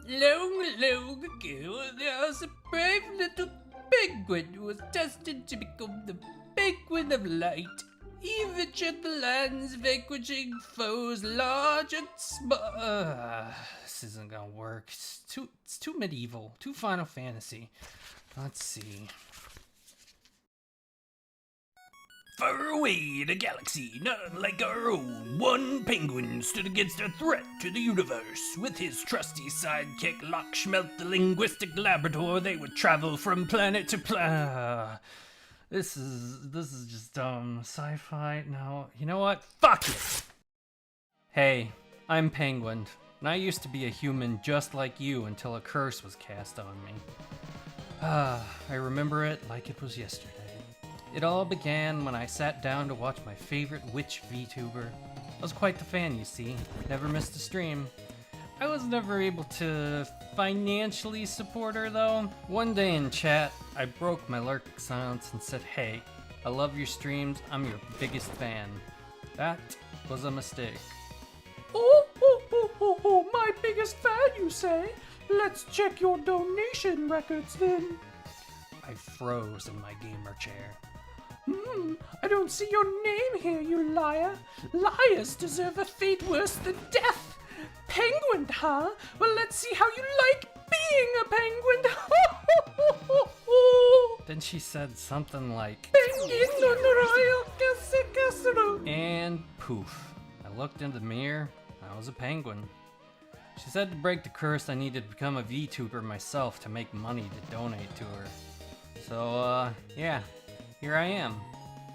Long ago, there was a brave little penguin who was destined to become the Penguin of Light. He ventured the lands, vanquishing foes large and small. This isn't gonna work. It's too medieval, too Final Fantasy. Let's see. Far away in a galaxy not unlike our own, one penguin stood against a threat to the universe. With his trusty sidekick Lockschmelt the linguistic Labrador, they would travel from planet to planet. This is just sci-fi. No, you know what? Fuck it! Hey, I'm Pengwynd, and I used to be a human just like you until a curse was cast on me. I remember it like it was yesterday. It all began when I sat down to watch my favorite witch VTuber. I was quite the fan, you see. Never missed a stream. I was never able to financially support her though. One day in chat, I broke my lurk silence and said, "Hey, I love your streams, I'm your biggest fan." That was a mistake. Oh, my biggest fan, you say? Let's check your donation records then. I froze in my gamer chair. I don't see your name here, you liar. Liars deserve a fate worse than death. Pengwynd, huh? Well, let's see how you like being a penguin. Then she said something like, and poof. I looked in the mirror. I was a penguin. She said to break the curse, I needed to become a VTuber myself to make money to donate to her. So, yeah. Here I am.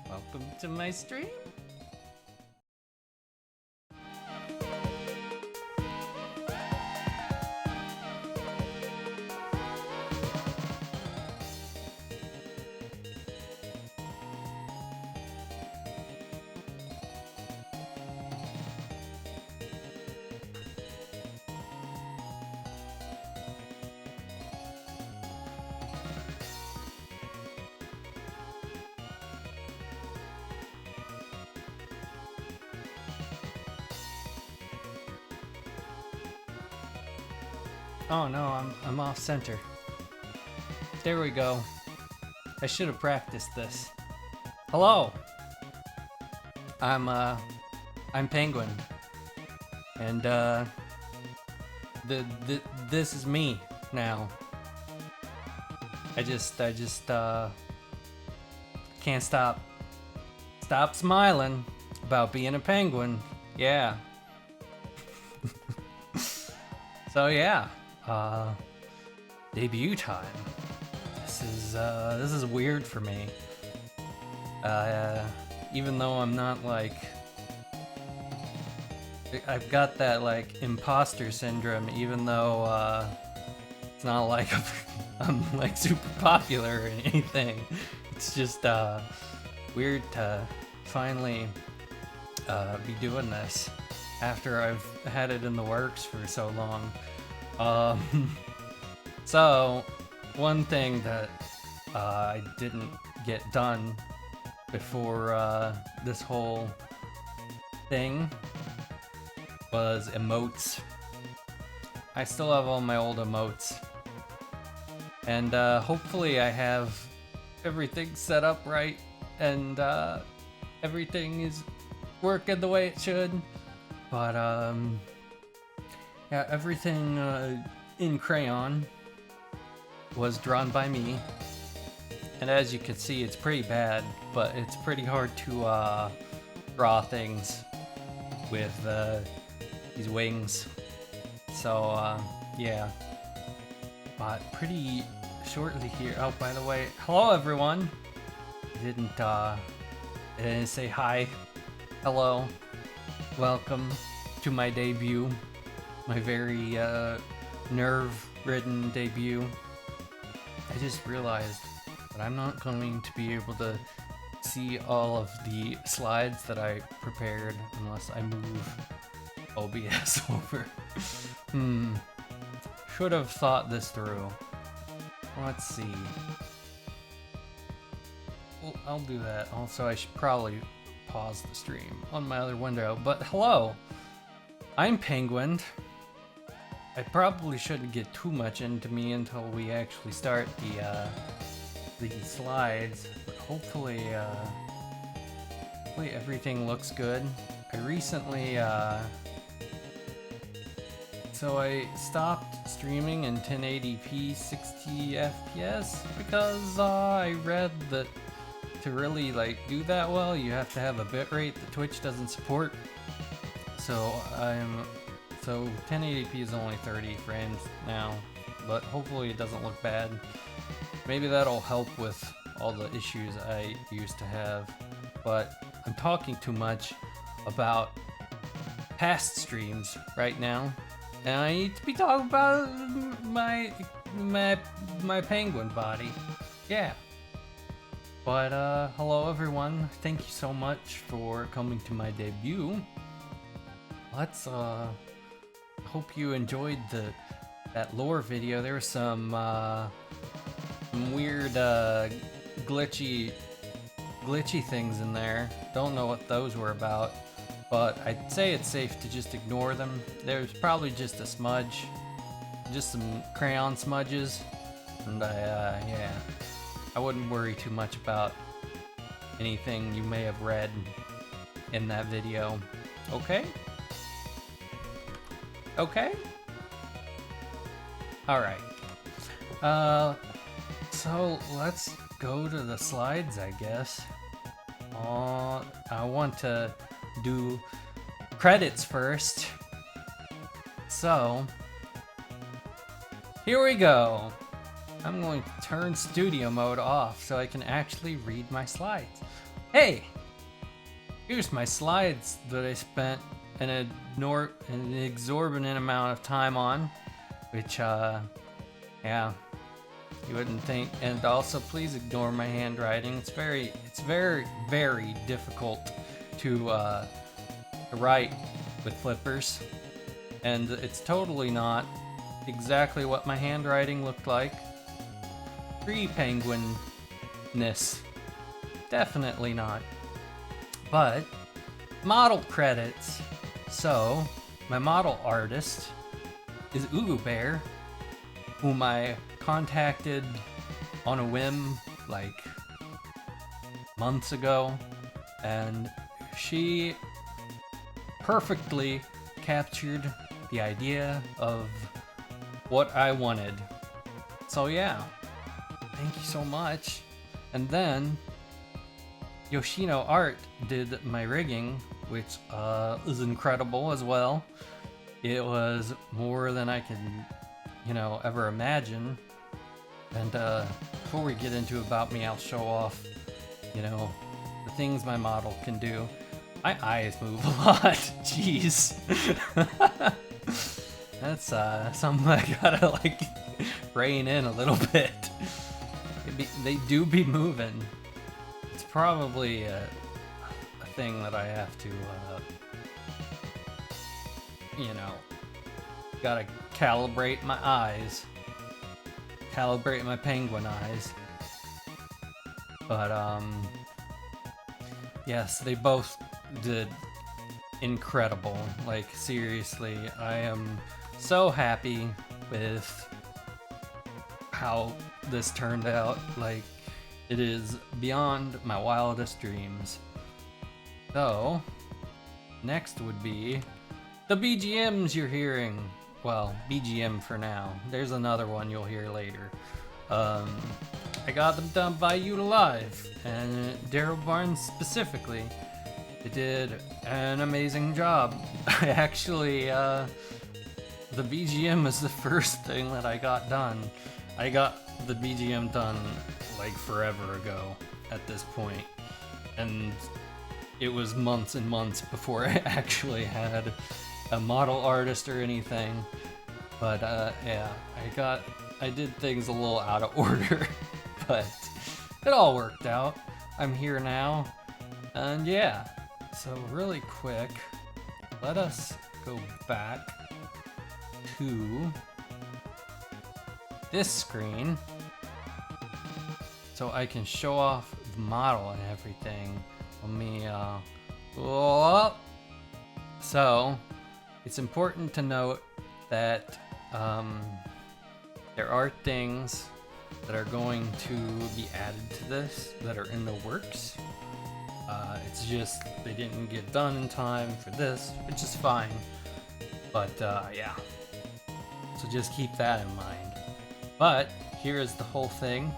Welcome to my stream. Oh no, I'm off center. There we go. I should have practiced this. Hello. I'm Pengwynd. And this is me now. I just can't stop smiling about being a penguin. Yeah. So yeah. Debut time. This is weird for me. Even though I'm not like, I've got that like imposter syndrome, even though it's not like I'm like super popular or anything. It's just weird to finally be doing this after I've had it in the works for so long. So one thing that I didn't get done before this whole thing was emotes. I still have all my old emotes, and hopefully I have everything set up right and everything is working the way it should. But yeah, everything in crayon was drawn by me, and as you can see, it's pretty bad, but it's pretty hard to draw things with these wings. So yeah, but pretty shortly here. Oh, by the way, hello everyone. I didn't say hi. Hello, welcome to my debut. My very nerve-ridden debut. I just realized that I'm not going to be able to see all of the slides that I prepared unless I move OBS over. Should have thought this through. Let's see. Well, I'll do that. Also, I should probably pause the stream on my other window. But hello! I'm Pengwynd. I probably shouldn't get too much into me until we actually start the slides. But hopefully everything looks good. I recently so I stopped streaming in 1080p 60 FPS because I read that to really like do that well, you have to have a bitrate that Twitch doesn't support. So 1080p is only 30 frames now, but hopefully it doesn't look bad. Maybe that'll help with all the issues I used to have. But I'm talking too much about past streams right now, and I need to be talking about my penguin body. Yeah. But hello everyone. Thank you so much for coming to my debut. Let's hope you enjoyed that lore video. There were some weird glitchy things in there. Don't know what those were about, but I'd say it's safe to just ignore them. There's probably just a smudge, just some crayon smudges, and yeah, I wouldn't worry too much about anything you may have read in that video. Okay? Okay? Alright. So let's go to the slides, I guess. I want to do credits first. So, here we go. I'm going to turn studio mode off so I can actually read my slides. Hey! Here's my slides that I spent an exorbitant amount of time on, which, yeah, you wouldn't think. And also, please ignore my handwriting. It's very, very difficult to write with flippers, and it's totally not exactly what my handwriting looked like pre-penguinness. Definitely not. But model credits. So my model artist is Ugu Bear, whom I contacted on a whim like months ago, and she perfectly captured the idea of what I wanted. So yeah, thank you so much. And then Yoshino Art did my rigging, which is incredible as well. It was more than I can, ever imagine. And before we get into about me, I'll show off, the things my model can do. My eyes move a lot. Jeez. That's something I gotta rein in a little bit. They do be moving. It's probably a thing that I have to, gotta calibrate my eyes. Calibrate my penguin eyes. But, yes, they both did incredible. Seriously, I am so happy with how this turned out. It is beyond my wildest dreams. So, next would be the BGMs you're hearing. Well, BGM for now. There's another one you'll hear later. I got them done by Utilive, and Daryl Barnes specifically. They did an amazing job. I actually, the BGM is the first thing that I got done. I got the BGM done forever ago at this point, and it was months and months before I actually had a model artist or anything. But yeah, I did things a little out of order, but it all worked out. I'm here now, and yeah. So really quick, let us go back to this screen so I can show off the model and everything. Let me, so it's important to note that there are things that are going to be added to this that are in the works. It's just they didn't get done in time for this, which is fine. But yeah, so just keep that in mind. But here is the whole thing.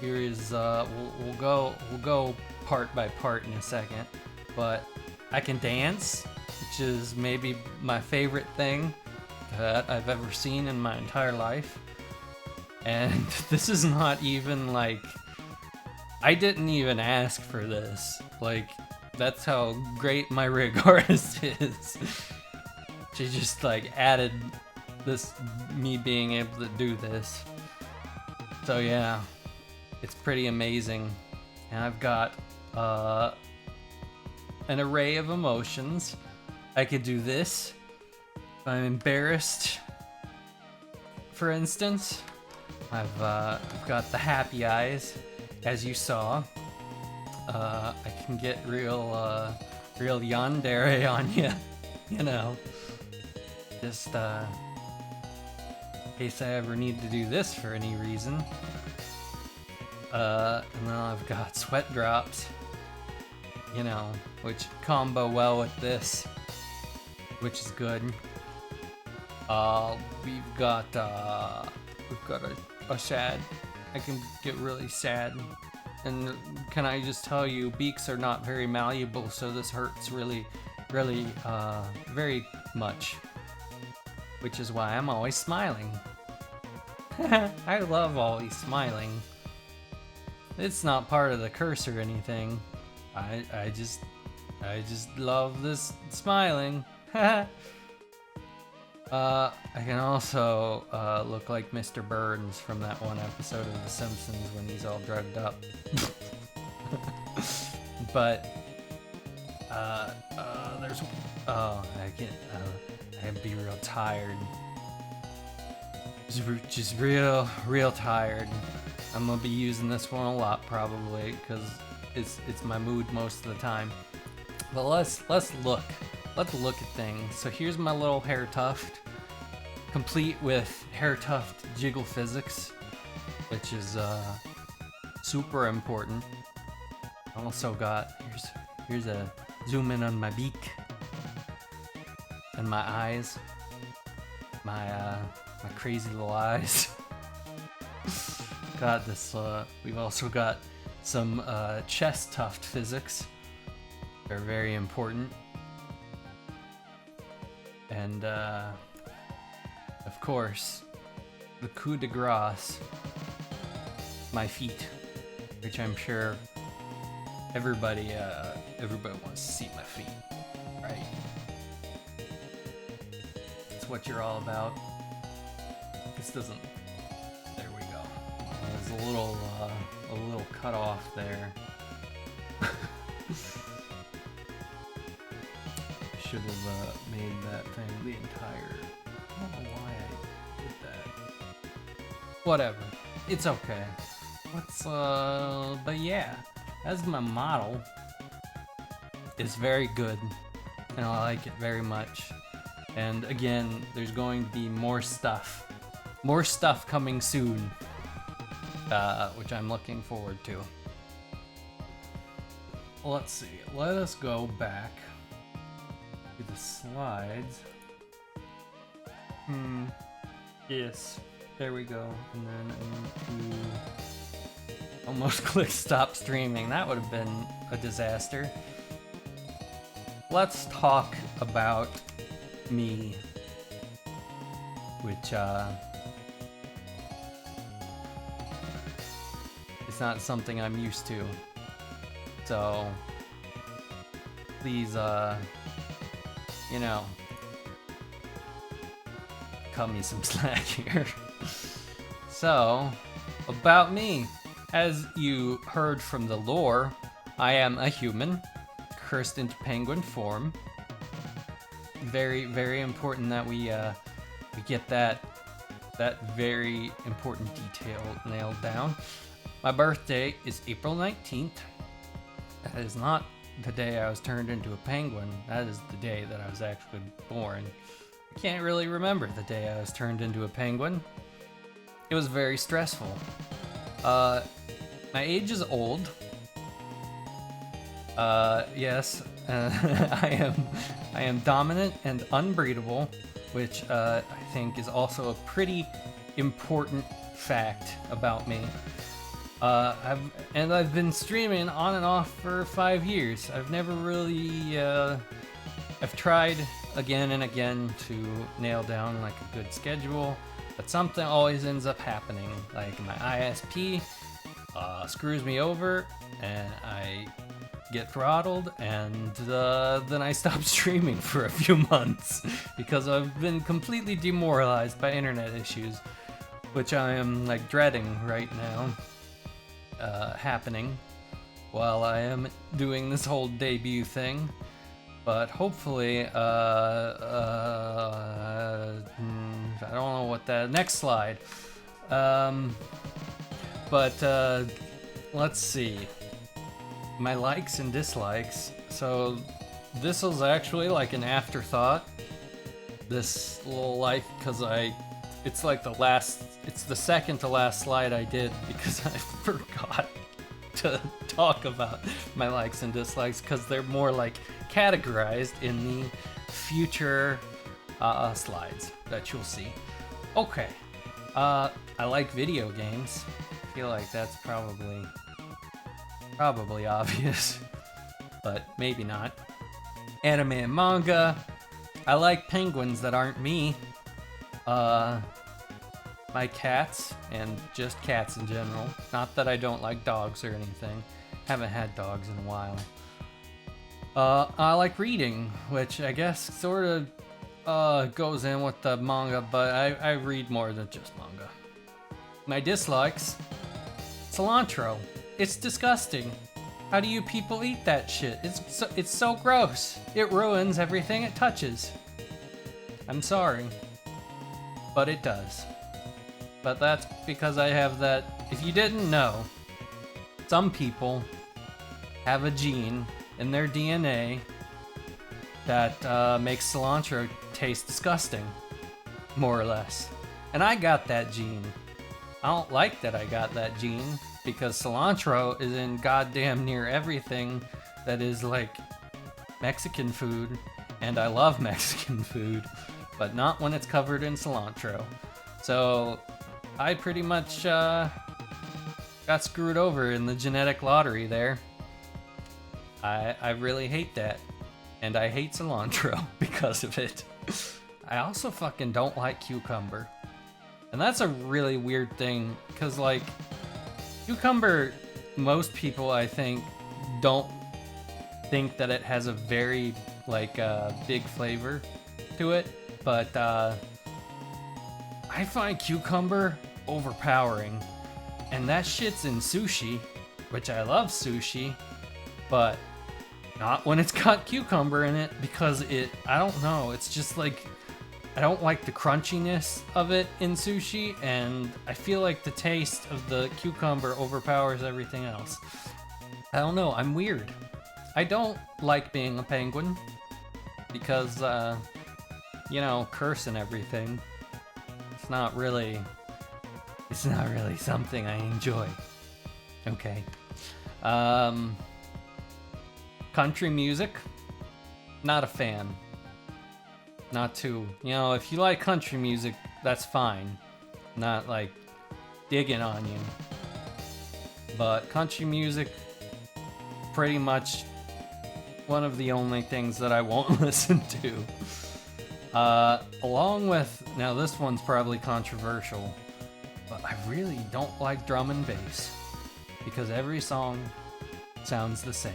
Here is we'll go part by part in a second. But I can dance, which is maybe my favorite thing that I've ever seen in my entire life. And this is not even like, I didn't even ask for this. Like, that's how great my rig artist is. She just like added this, me being able to do this. So yeah, it's pretty amazing. And I've got an array of emotions. I could do this. If I'm embarrassed, for instance. I've got the happy eyes, as you saw. I can get real yandere on you, you know. Just in case I ever need to do this for any reason. And then I've got sweat drops, you know, which combo well with this, which is good. We've got a sad. I can get really sad. And can I just tell you, beaks are not very malleable, so this hurts really, very much. Which is why I'm always smiling. I love always smiling. It's not part of the curse or anything. I just love this smiling. I can also look like Mr. Burns from that one episode of The Simpsons when he's all drugged up. But there's I can be real tired. Just real tired. I'm gonna be using this one a lot probably because it's my mood most of the time. But let's look at things. So here's my little hair tuft, complete with hair tuft jiggle physics, which is super important. I also got here's a zoom in on my beak and my eyes, my crazy little eyes. Got this. We've also got some chest tuft physics. They're very important. And of course, the coup de grace, my feet, which I'm sure everybody wants to see my feet, right? That's what you're all about. This doesn't. There we go. There's a little cut off there. Should have made that thing the entire. I don't know why I did that. Whatever, it's okay. But yeah, as my model, it's very good, and I like it very much. And again, there's going to be more stuff coming soon, which I'm looking forward to. Let's see. Let us go back to the slides. Yes. There we go. And then I need to almost click stop streaming. That would have been a disaster. Let's talk about me, which it's not something I'm used to. So please you know, cut me some slack here. So, about me. As you heard from the lore, I am a human, cursed into penguin form. Very, very important that we get that very important detail nailed down. My birthday is April 19th. That is not the day I was turned into a penguin. That is the day that I was actually born. I can't really remember the day I was turned into a penguin. It was very stressful. My age is old. Yes, I am dominant and unbreedable, which I think is also a pretty important fact about me. I've been streaming on and off for 5 years. I've never really, I've tried again and again to nail down like a good schedule, but something always ends up happening. Like my ISP screws me over, and I get throttled, and then I stop streaming for a few months because I've been completely demoralized by internet issues, which I am like dreading right now happening while I am doing this whole debut thing. But hopefully, I don't know what that next slide. Let's see. My likes and dislikes. So this was actually like an afterthought. This little like, because it's like it's the second to last slide I did because I forgot to talk about my likes and dislikes because they're more like categorized in the future slides that you'll see. Okay, I like video games. I feel like that's probably obvious, but maybe not. Anime and manga. I like penguins that aren't me. My cats, and just cats in general. Not that I don't like dogs or anything. Haven't had dogs in a while. I like reading, which I guess sort of goes in with the manga, but I read more than just manga. My dislikes. Cilantro. It's disgusting. How do you people eat that shit? It's so gross. It ruins everything it touches. I'm sorry, but it does. But that's because I have that. If you didn't know, some people have a gene in their DNA that makes cilantro taste disgusting, more or less. And I got that gene. I don't like that I got that gene because cilantro is in goddamn near everything that is like Mexican food, and I love Mexican food, but not when it's covered in cilantro. So I pretty much got screwed over in the genetic lottery there. I really hate that, and I hate cilantro because of it. I also fucking don't like cucumber, and that's a really weird thing because like cucumber, most people I think don't think that it has a very like big flavor to it, but I find cucumber overpowering, and that shit's in sushi, which I love sushi, but not when it's got cucumber in it because I don't know, it's just like, I don't like the crunchiness of it in sushi, and I feel like the taste of the cucumber overpowers everything else. I don't know, I'm weird. I don't like being a penguin because, you know, curse and everything. It's not really something I enjoy. Okay. Country music, not a fan. Not too, you know, if you like country music, that's fine. Not like digging on you. But country music, pretty much one of the only things that I won't listen to. Along with, now this one's probably controversial, but I really don't like drum and bass because every song sounds the same.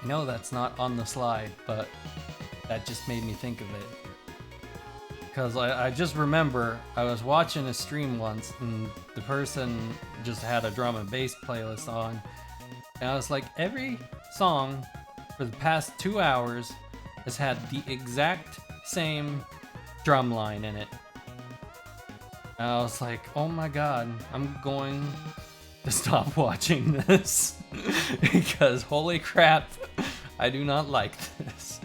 I know that's not on the slide, but that just made me think of it. Because I just remember I was watching a stream once and the person just had a drum and bass playlist on. And I was like, every song for the past 2 hours has had the exact same drum line in it. And I was like, oh my god, I'm going to stop watching this. Because holy crap, I do not like this.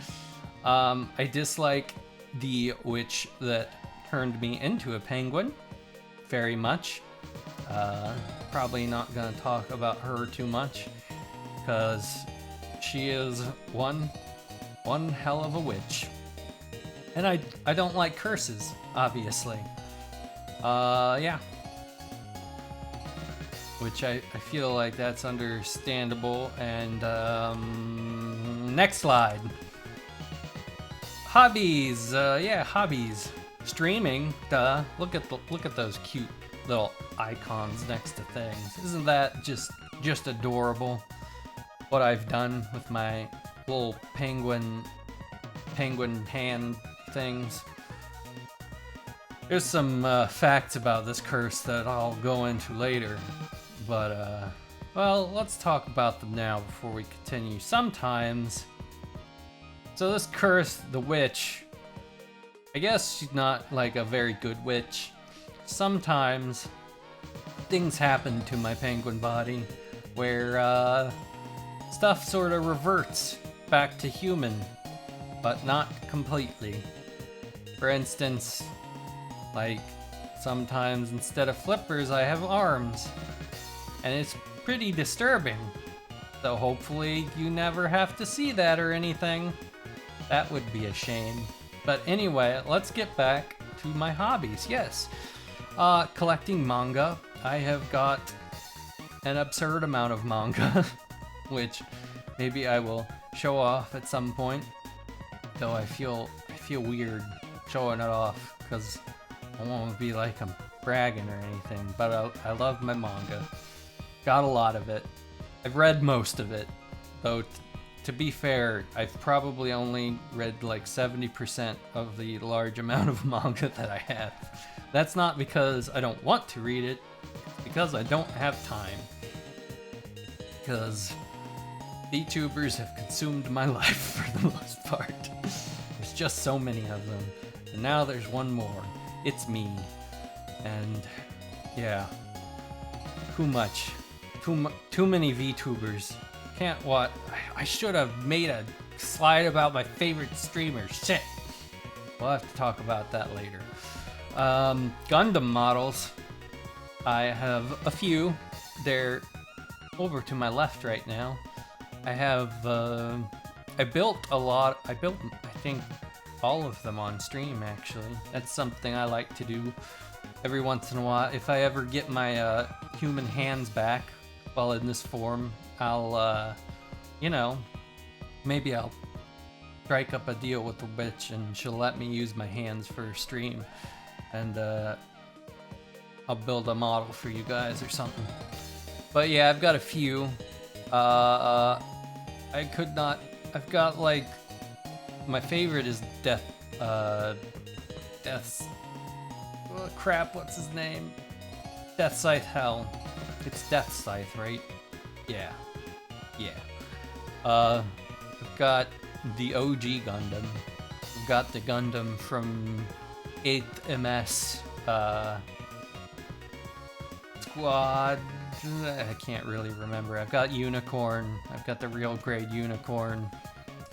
I dislike the witch that turned me into a penguin, very much. Probably not gonna talk about her too much, because she is one hell of a witch. And I don't like curses, obviously. Yeah. Which I feel like that's understandable. And next slide. Hobbies. Yeah, hobbies. Streaming. Duh. Look at those cute little icons next to things. Isn't that just adorable? What I've done with my little penguin hand things. There's some facts about this curse that I'll go into later, but well, let's talk about them now before we continue. Sometimes, so this curse, the witch, I guess she's not like a very good witch. Sometimes things happen to my penguin body where stuff sort of reverts back to human, but not completely. For instance, like sometimes instead of flippers I have arms, and it's pretty disturbing. So hopefully you never have to see that or anything. That would be a shame. But anyway, let's get back to my hobbies. Yes, collecting manga. I have got an absurd amount of manga, which maybe I will show off at some point. Though I feel weird showing it off because I won't be like I'm bragging or anything. But I love my manga. Got a lot of it. I've read most of it, though. To be fair, I've probably only read like 70% of the large amount of manga that I have. That's not because I don't want to read it, it's because I don't have time. Because VTubers have consumed my life for the most part. There's just so many of them. And now there's one more. It's me. And yeah, too much. Too many VTubers. Can't what? I should have made a slide about my favorite streamers. Shit. We'll have to talk about that later. Gundam models. I have a few. They're over to my left right now. I have, I built a lot. I think, all of them on stream, actually. That's something I like to do every once in a while. If I ever get my human hands back while in this form, I'll, you know, maybe I'll strike up a deal with the witch and she'll let me use my hands for a stream. And I'll build a model for you guys or something. But yeah, I've got a few. I've got like, my favorite is Death's, oh crap, what's his name? Death Scythe Hell. It's Death Scythe, right? Yeah. I've got the OG Gundam. I've got the Gundam from 8th MS, Squad. I can't really remember. I've got Unicorn. I've got the real grade Unicorn.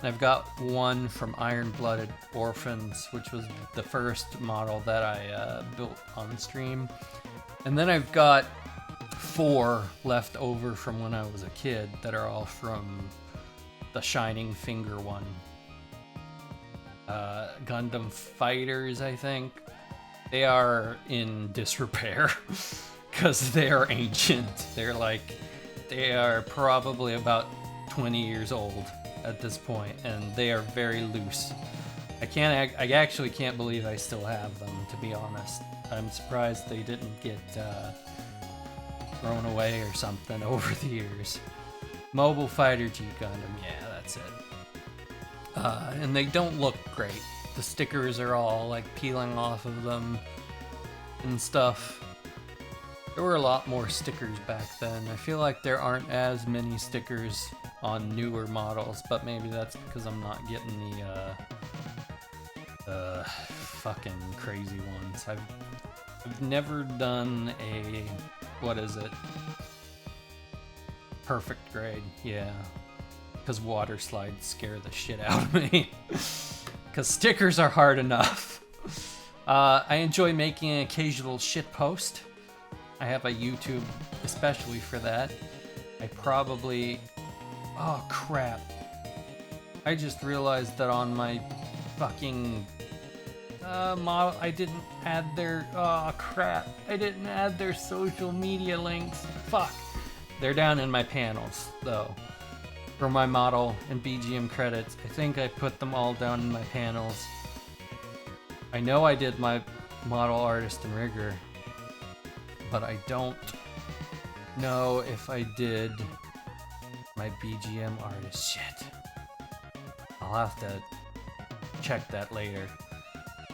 I've got one from Iron Blooded Orphans, which was the first model that I built on stream. And then I've got 4 left over from when I was a kid that are all from the Shining Finger one. Gundam Fighters, I think. They are in disrepair because they are ancient. They are probably about 20 years old at this point, and they are very loose. I actually can't believe I still have them, to be honest. I'm surprised they didn't get thrown away or something over the years. Mobile Fighter G Gundam, yeah, that's it. And they don't look great. The stickers are all like peeling off of them and stuff. There were a lot more stickers back then. I feel like there aren't as many stickers on newer models, but maybe that's because I'm not getting the fucking crazy ones. I've never done a, what is it? Perfect grade, yeah. Because water slides scare the shit out of me. Because because stickers are hard enough. I enjoy making an occasional shit post. I have a YouTube especially for that. I probably... Oh, crap. I just realized that on my fucking model, I didn't add their... Oh, crap. I didn't add their social media links. Fuck. They're down in my panels, though. For my model and BGM credits. I think I put them all down in my panels. I know I did my model artist and rigger, but I don't know if I did my BGM artist. Shit. I'll have to check that later.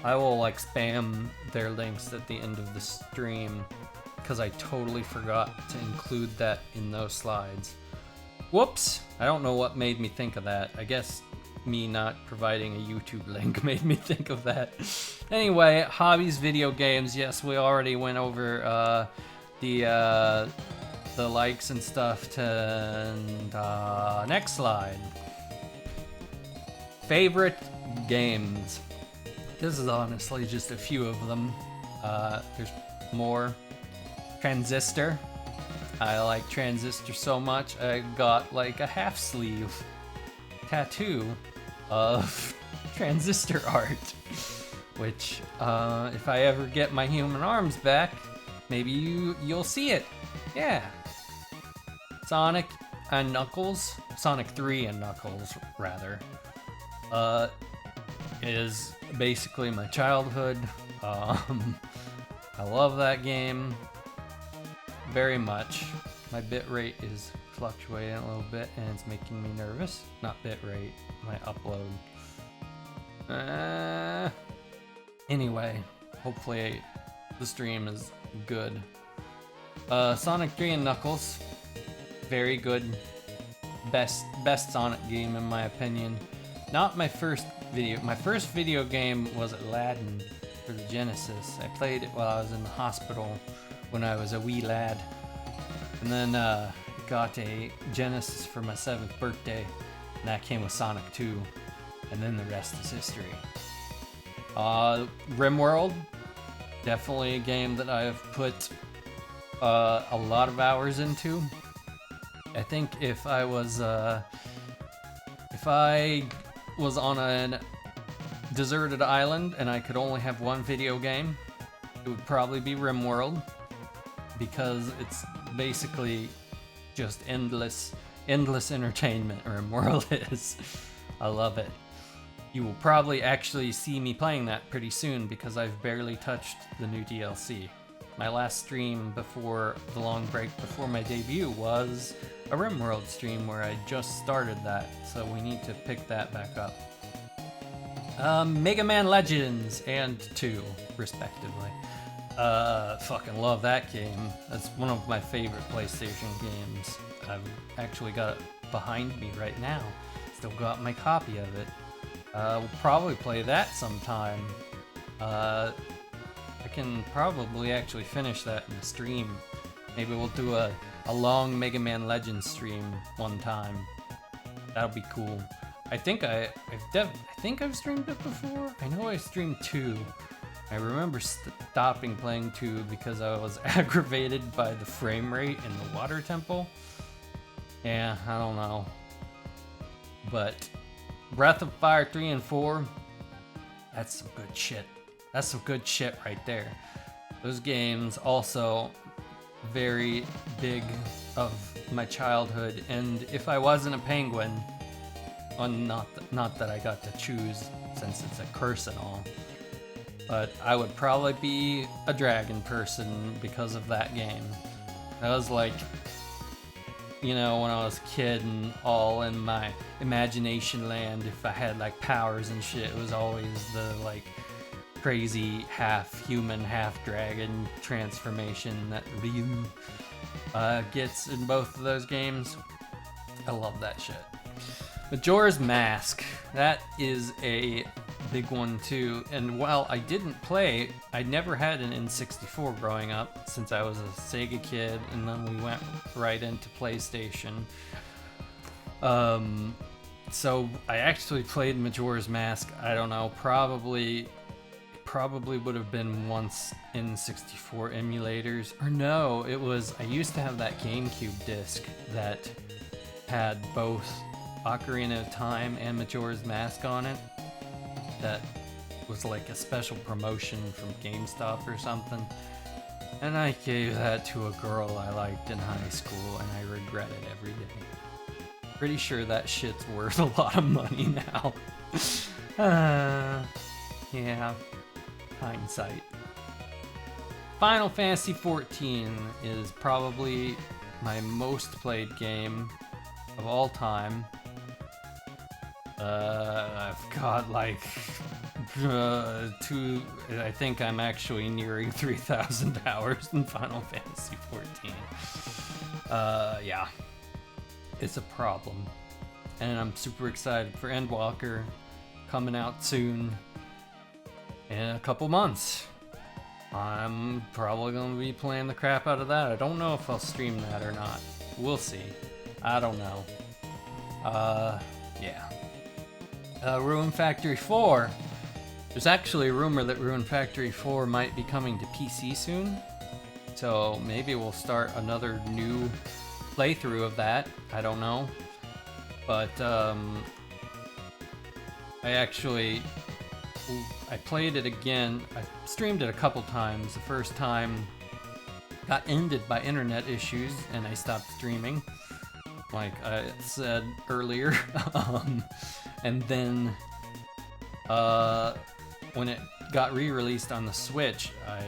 I will like spam their links at the end of the stream because I totally forgot to include that in those slides. Whoops! I don't know what made me think of that. I guess me not providing a YouTube link made me think of that. Anyway, hobbies, video games. Yes, we already went over the likes and stuff. And next slide. Favorite games. This is honestly just a few of them. There's more. Transistor. I like Transistor so much, I got like a half sleeve tattoo of Transistor art. Which, if I ever get my human arms back, maybe you'll see it. Yeah. Sonic and Knuckles, Sonic 3 and Knuckles, rather, is basically my childhood. I love that game very much. My bit rate is fluctuating a little bit and it's making me nervous. Not bit rate, my upload. Anyway, hopefully the stream is good. Sonic 3 and Knuckles, very good. Best Sonic game in my opinion. Not my first video. My first video game was Aladdin for the Genesis. I played it while I was in the hospital when I was a wee lad. And then got a Genesis for my 7th birthday, and that came with Sonic 2. And then the rest is history. RimWorld, definitely a game that I've put a lot of hours into. I think if I was on a deserted island and I could only have one video game, it would probably be RimWorld, because it's basically just endless entertainment. RimWorld is. I love it. You will probably actually see me playing that pretty soon because I've barely touched the new DLC. My last stream before the long break before my debut was a RimWorld stream where I just started that, so we need to pick that back up. Mega Man Legends and 2, respectively. Fucking love that game. That's one of my favorite PlayStation games. I've actually got it behind me right now. Still got my copy of it. We'll probably play that sometime. I can probably actually finish that in the stream. Maybe we'll do a long Mega Man Legends stream one time. That'll be cool. I think I've streamed it before. I know I streamed 2. I remember stopping playing 2 because I was aggravated by the frame rate in the water temple. Yeah, I don't know. But Breath of Fire 3 and 4, that's some good shit. That's some good shit right there. Those games also very big of my childhood, and if I wasn't a penguin, well, not that I got to choose since it's a curse and all, but I would probably be a dragon person because of that game. That was like, you know, when I was a kid and all in my imagination land, if I had like powers and shit, it was always the like crazy half human, half dragon transformation that Ryu gets in both of those games. I love that shit. Majora's Mask, that is a big one too. And while I didn't play, I never had an N64 growing up since I was a Sega kid, and then we went right into PlayStation. So I actually played Majora's Mask. I don't know, probably would have been once in 64 emulators. Or no, it was, I used to have that GameCube disc that had both Ocarina of Time and Majora's Mask on it. That was like a special promotion from GameStop or something. And I gave that to a girl I liked in high school, and I regret it every day. Pretty sure that shit's worth a lot of money now. Yeah, hindsight. Final Fantasy XIV is probably my most played game of all time. I've got like I think I'm actually nearing 3,000 hours in Final Fantasy XIV. Yeah, it's a problem. And I'm super excited for Endwalker coming out soon in a couple months. I'm probably going to be playing the crap out of that. I don't know if I'll stream that or not. We'll see. I don't know. Yeah. Ruin Factory 4. There's actually a rumor that Ruin Factory 4 might be coming to PC soon. So maybe we'll start another new playthrough of that. I don't know. But I played it again. I streamed it a couple times. The first time got ended by internet issues and I stopped streaming, like I said earlier. And then when it got re-released on the Switch, I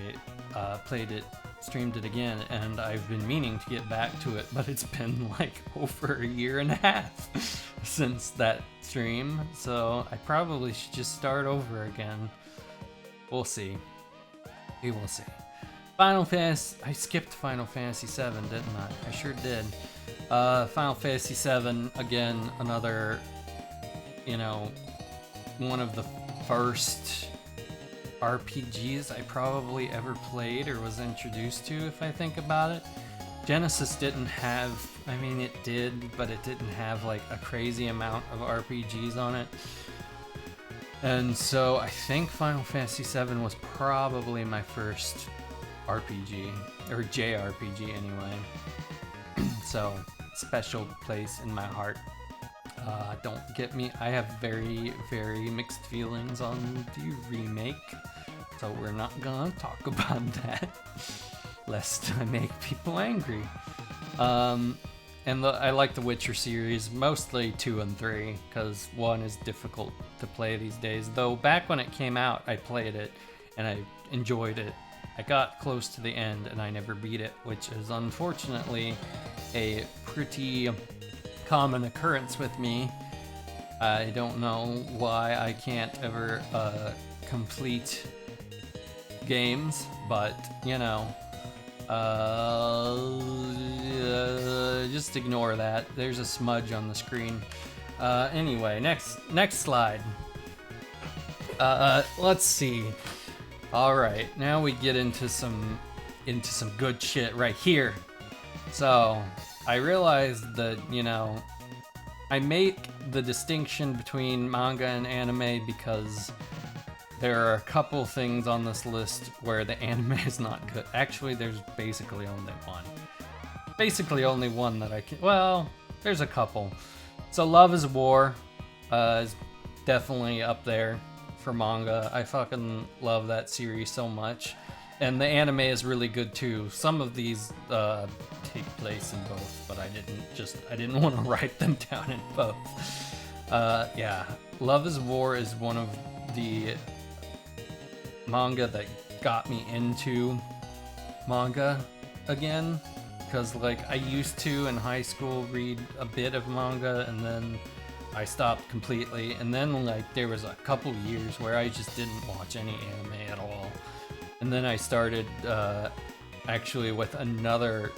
streamed it again, and I've been meaning to get back to it, but it's been like over a year and a half since that stream, so I probably should just start over again. We'll see. We will see. Final Fantasy... I skipped Final Fantasy 7, didn't I? I sure did. Final Fantasy 7, again, another, one of the first RPGs I probably ever played or was introduced to, if I think about it. Genesis didn't have, it did, but it didn't have like a crazy amount of RPGs on it. And so I think Final Fantasy VII was probably my first RPG, or JRPG anyway. So, special place in my heart. Don't get me, I have very, very mixed feelings on the remake, so we're not gonna talk about that, lest I make people angry. I like the Witcher series, mostly 2 and 3, because 1 is difficult to play these days, though back when it came out, I played it, and I enjoyed it. I got close to the end, and I never beat it, which is unfortunately a pretty common occurrence with me. I don't know why I can't ever complete games, but just ignore that. There's a smudge on the screen. Anyway, next slide. Let's see. All right, now we get into some good shit right here. So I realized that, I make the distinction between manga and anime because there are a couple things on this list where the anime is not good. Actually, there's basically only one. Basically only one that I can... Well, there's a couple. So Love is War is definitely up there for manga. I fucking love that series so much. And the anime is really good too. Some of these take place in both, but I didn't want to write them down in both. Yeah, Love is War is one of the manga that got me into manga again, because like I used to in high school read a bit of manga and then I stopped completely, and then like there was a couple years where I just didn't watch any anime at all. And then I started actually with another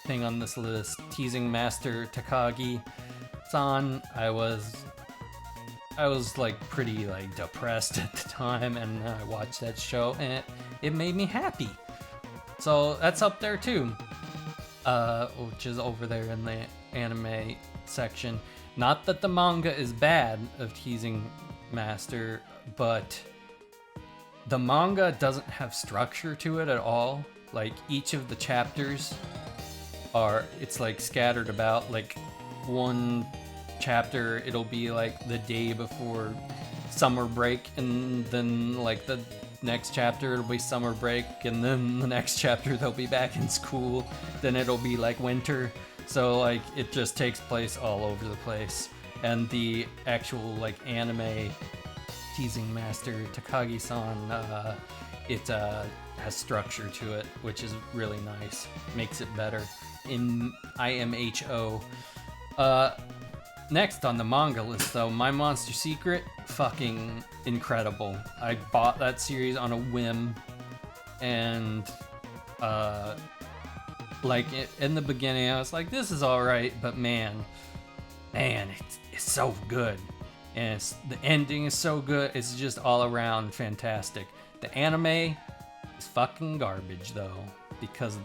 thing on this list, Teasing Master Takagi-san. I was like pretty like depressed at the time, and I watched that show and it made me happy. So that's up there too, which is over there in the anime section. Not that the manga is bad of Teasing Master, but the manga doesn't have structure to it at all. Like, each of the chapters it's like scattered about. Like, one chapter, it'll be like the day before summer break, and then like the next chapter it'll be summer break, and then the next chapter they'll be back in school, then it'll be like winter. So like it just takes place all over the place. And the actual like anime Teasing Master Takagi-san, it has structure to it, which is really nice. Makes it better in IMHO. Next on the manga list, though, My Monster Secret, fucking incredible. I bought that series on a whim, and like in the beginning, I was like, "This is all right," but man, it's so good, and the ending is so good. It's just all around fantastic. The anime is fucking garbage, though, because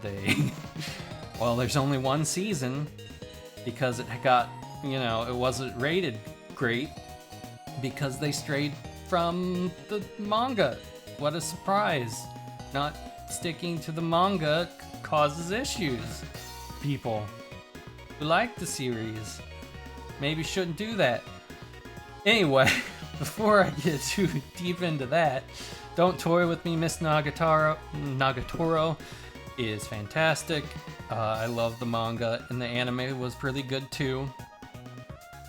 well, there's only one season, because it got. It wasn't rated great because they strayed from the manga. What a surprise. Not sticking to the manga causes issues. People who like the series maybe shouldn't do that. Anyway, before I get too deep into that, Don't Toy With Me, Miss Nagatoro is fantastic. I love the manga, and the anime was pretty good too.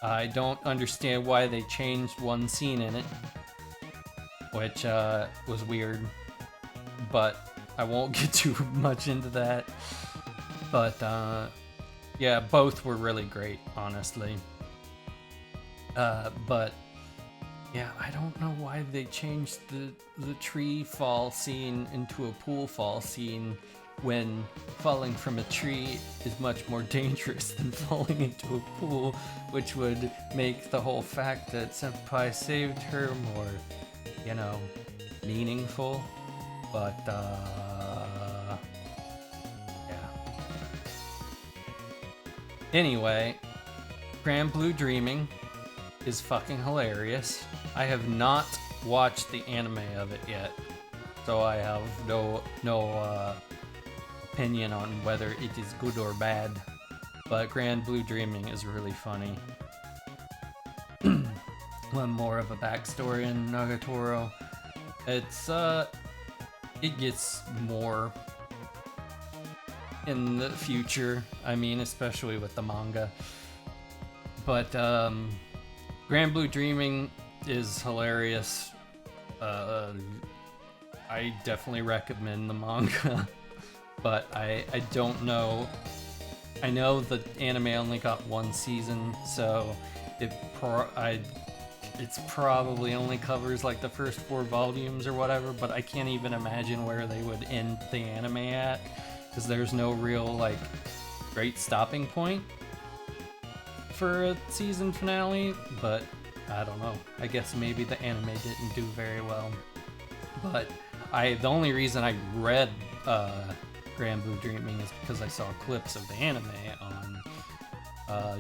I don't understand why they changed one scene in it, which was weird, but I won't get too much into that. But yeah, both were really great, honestly. But yeah, I don't know why they changed the tree fall scene into a pool fall scene, when falling from a tree is much more dangerous than falling into a pool, which would make the whole fact that Senpai saved her more, meaningful. But, yeah. Anyway, Grand Blue Dreaming is fucking hilarious. I have not watched the anime of it yet, so I have no opinion on whether it is good or bad, but Grand Blue Dreaming is really funny. One more of a backstory in Nagatoro. It gets more in the future, especially with the manga. But Grand Blue Dreaming is hilarious. I definitely recommend the manga. But I don't know. I know the anime only got one season, so it's probably only covers like the first 4 volumes or whatever, but I can't even imagine where they would end the anime at, because there's no real like great stopping point for a season finale. But I don't know. I guess maybe the anime didn't do very well. But the only reason I read Grand Blue Dreaming is because I saw clips of the anime on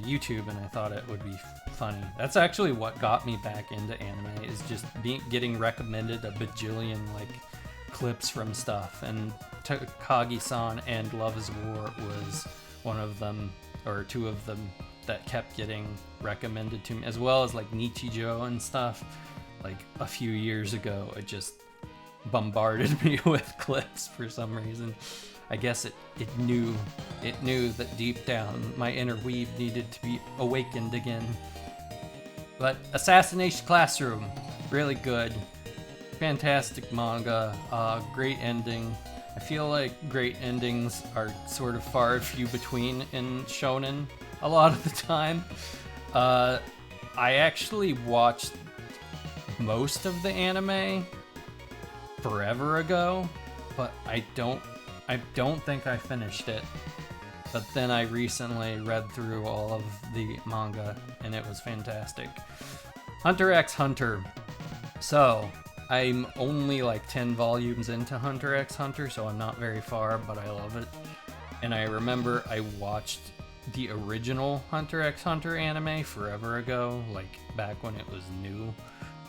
YouTube, and I thought it would be funny. That's actually what got me back into anime, is just getting recommended a bajillion like clips from stuff, and Takagi-san and Love is War was one of them, or 2 of them, that kept getting recommended to me, as well as like Nichijou and stuff. Like a few years ago, it just bombarded me with clips for some reason. I guess it knew that deep down my inner weeb needed to be awakened again. But Assassination Classroom, really good. Fantastic manga, great ending. I feel like great endings are sort of far and few between in shonen a lot of the time. I actually watched most of the anime forever ago, but I don't think I finished it. But then I recently read through all of the manga, and it was fantastic. Hunter x Hunter. So, I'm only like 10 volumes into Hunter x Hunter, so I'm not very far, but I love it. And I remember I watched the original Hunter x Hunter anime forever ago, like back when it was new,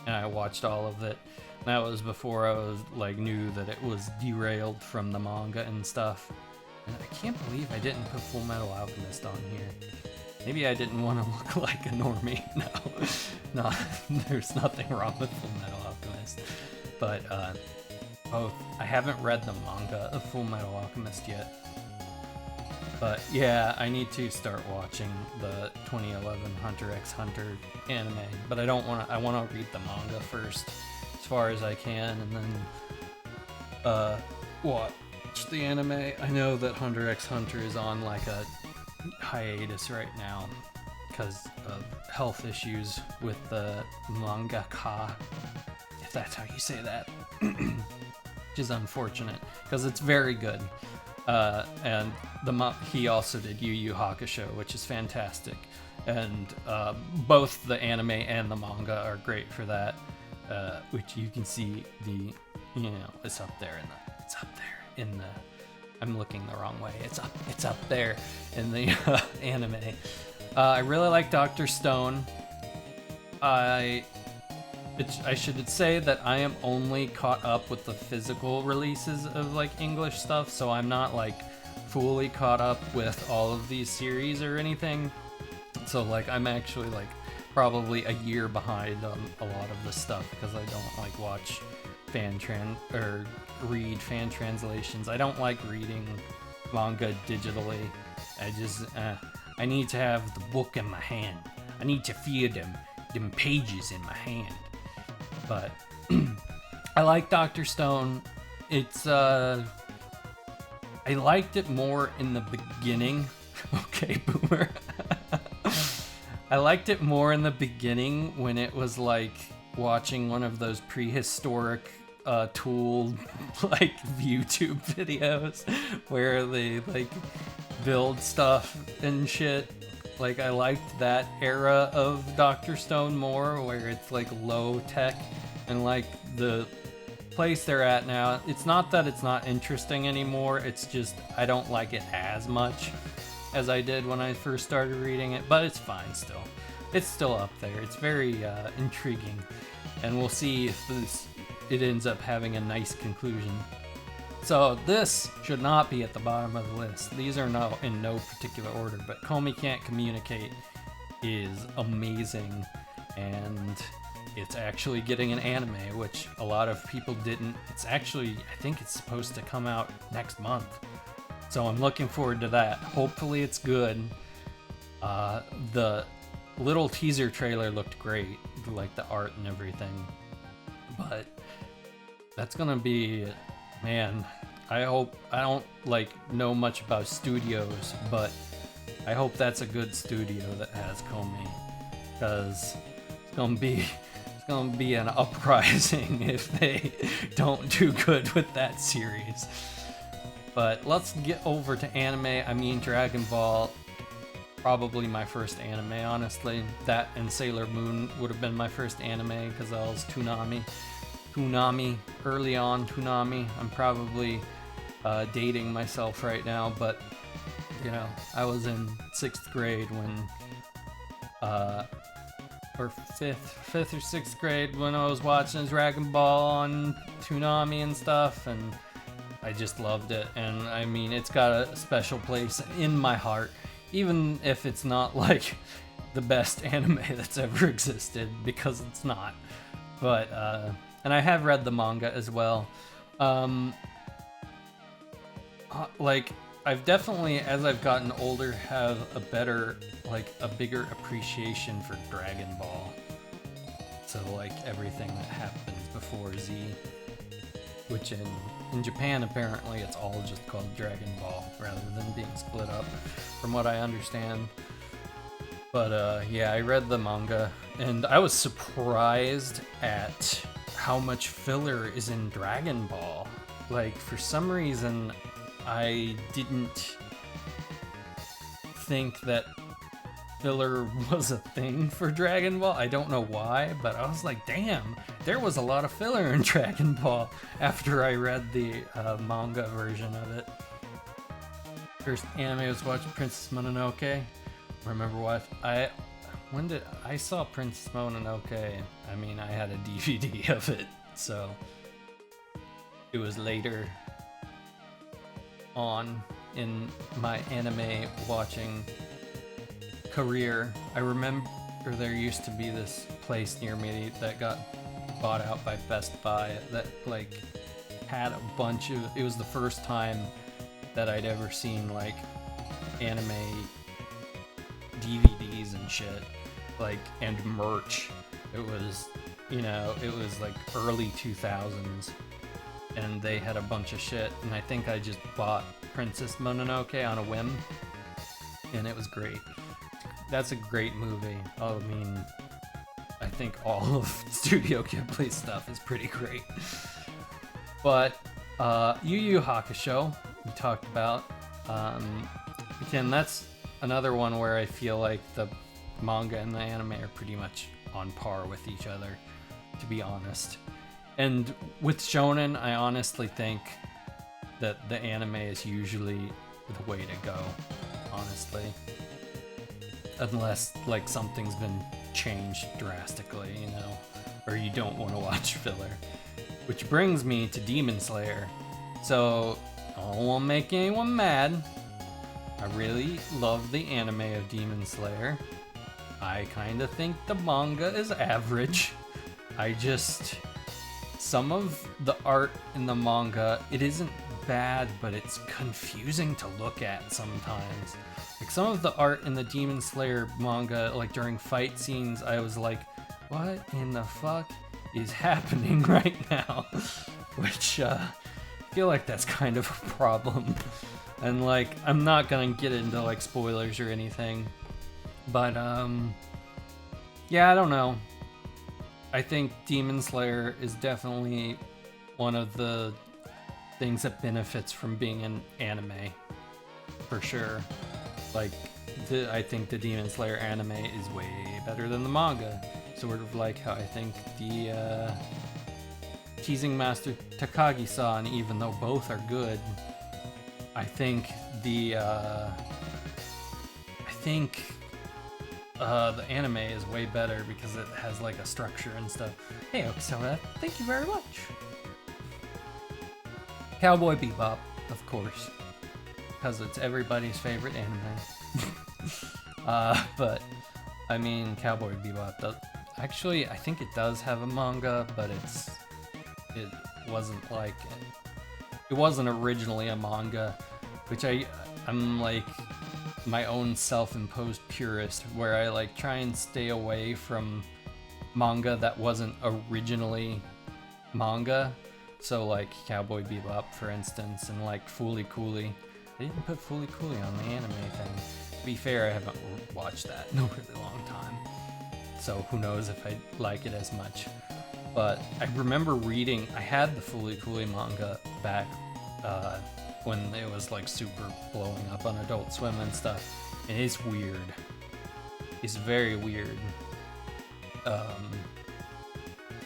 and I watched all of it. That was before I was like knew that it was derailed from the manga and stuff. And I can't believe I didn't put Full Metal Alchemist on here. Maybe I didn't want to look like a normie. No, there's nothing wrong with Full Metal Alchemist. But both, I haven't read the manga of Full Metal Alchemist yet. But yeah, I need to start watching the 2011 Hunter x Hunter anime. But I don't want to. I want to read the manga first, as far as I can, and then watch the anime. I know that Hunter x Hunter is on like a hiatus right now because of health issues with the mangaka, if that's how you say that, which is unfortunate because it's very good. And he also did Yu Yu Hakusho, which is fantastic, and both the anime and the manga are great for that. Which you can see it's up there in the. I'm looking the wrong way. It's up there in the anime. I really like Dr. Stone. I should say that I am only caught up with the physical releases of like English stuff, so I'm not like fully caught up with all of these series or anything. So like I'm actually like probably a year behind on a lot of the stuff because I don't like watch read fan translations. I don't like reading manga digitally. I need to have the book in my hand. I need to feel them pages in my hand. But I like Dr. Stone. It's I liked it more in the beginning. Okay, boomer. I liked it more in the beginning when it was like watching one of those prehistoric tool like VTuber videos where they like build stuff and shit. Like I liked that era of Dr. Stone more, where it's like low tech, and like the place they're at now, it's not that it's not interesting anymore, it's just I don't like it as much as I did when I first started reading it, but it's fine still. It's still up there. It's very intriguing, and we'll see if it ends up having a nice conclusion. So this should not be at the bottom of the list. These are in no particular order, but Komi Can't Communicate is amazing, and it's actually getting an anime, which a lot of people didn't. It's actually, I think it's supposed to come out next month. So I'm looking forward to that. Hopefully it's good. The little teaser trailer looked great, like the art and everything. But that's gonna be, man, I hope, I don't like know much about studios, but I hope that's a good studio that has Komi, because it's gonna be an uprising if they don't do good with that series. But let's get over to anime. I mean, Dragon Ball, probably my first anime, honestly. That and Sailor Moon would have been my first anime because I was Toonami, early on Toonami. I'm probably dating myself right now, but you know, I was in 6th grade when, or 5th or 6th grade when I was watching Dragon Ball on Toonami and stuff, and I just loved it. And I mean, it's got a special place in my heart, even if it's not like the best anime that's ever existed, because it's not. But and I have read the manga as well. Like, I've definitely, as I've gotten older, have a better, like, a bigger appreciation for Dragon Ball. So, like, everything that happens before Z, which in Japan, apparently, it's all just called Dragon Ball, rather than being split up, from what I understand. But, yeah, I read the manga, and I was surprised at how much filler is in Dragon Ball. Like, for some reason, I didn't think that filler was a thing for Dragon Ball. I don't know why, but I was like, damn, there was a lot of filler in Dragon Ball after I read the manga version of it. First anime I was watching Princess Mononoke. Remember when did I saw Princess Mononoke? I mean, I had a DVD of it, so it was later on in my anime watching career. I remember there used to be this place near me that got bought out by Best Buy that like had a bunch of, it was the first time that I'd ever seen like anime DVDs and shit, like, and merch. It was, you know, it was like early 2000s, and they had a bunch of shit, and I think I just bought Princess Mononoke on a whim, and it was great. That's a great movie. I mean, I think all of Studio Ghibli stuff is pretty great. But Yu Yu Hakusho, we talked about. Again, that's another one where I feel like the manga and the anime are pretty much on par with each other, to be honest. And with shonen, I honestly think that the anime is usually the way to go, honestly. Unless, like, something's been changed drastically, you know, or you don't want to watch filler. Which brings me to Demon Slayer. So, I don't want to make anyone mad. I really love the anime of Demon Slayer. I kind of think the manga is average. Some of the art in the manga, it isn't bad, but it's confusing to look at sometimes. Like, some of the art in the Demon Slayer manga, like during fight scenes, I was like, what in the fuck is happening right now? Which, I feel like that's kind of a problem. And, like, I'm not gonna get into, like, spoilers or anything. But, yeah, I don't know. I think Demon Slayer is definitely one of the things that benefits from being an anime. For sure. Like, I think the Demon Slayer anime is way better than the manga. Sort of like how I think the Teasing Master Takagi-san, even though both are good, I think the anime is way better because it has like a structure and stuff. Hey, Okisona, thank you very much. Cowboy Bebop, of course, because it's everybody's favorite anime. But I mean, Cowboy Bebop does. Actually, I think it does have a manga, but it wasn't originally a manga, which I'm like my own self-imposed purist, where I like try and stay away from manga that wasn't originally manga. So like Cowboy Bebop, for instance, and like Fooly Cooly. They didn't put Fooly Cooly on the anime thing. To be fair, I haven't watched that in a really long time, so who knows if I like it as much. But I remember reading, I had the Fooly Cooly manga back when it was like super blowing up on Adult Swim and stuff, and it's weird. It's very weird.